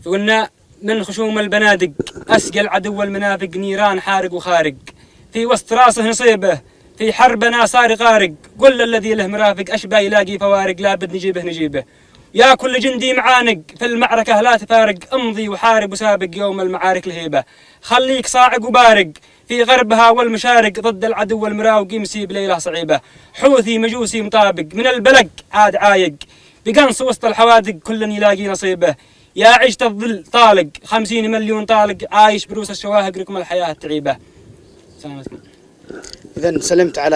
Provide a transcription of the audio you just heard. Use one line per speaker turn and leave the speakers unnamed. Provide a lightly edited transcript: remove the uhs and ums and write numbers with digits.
قلنا من خشوم البنادق أسقى العدو المنافق نيران حارق وخارق، في وسط راسه نصيبه في حربنا صار غارق، قل الذي له مرافق أشبه يلاقي فوارق لابد نجيبه يا كل جندي معانق في المعركة لا تفارق، امضي وحارب وسابق يوم المعارك الهيبة، خليك صاعق وبارق في غربها والمشارق ضد العدو المراوق يمسي بليلة صعيبة، حوثي مجوسي مطابق من البلق عاد عايق، بقنص وسط الحوادق كل يلاقي نصيبه، يا عشت الظل طالق 50 مليون طالق عايش بروس الشواهق ركم الحياة التعيبة.
إذن سلمت على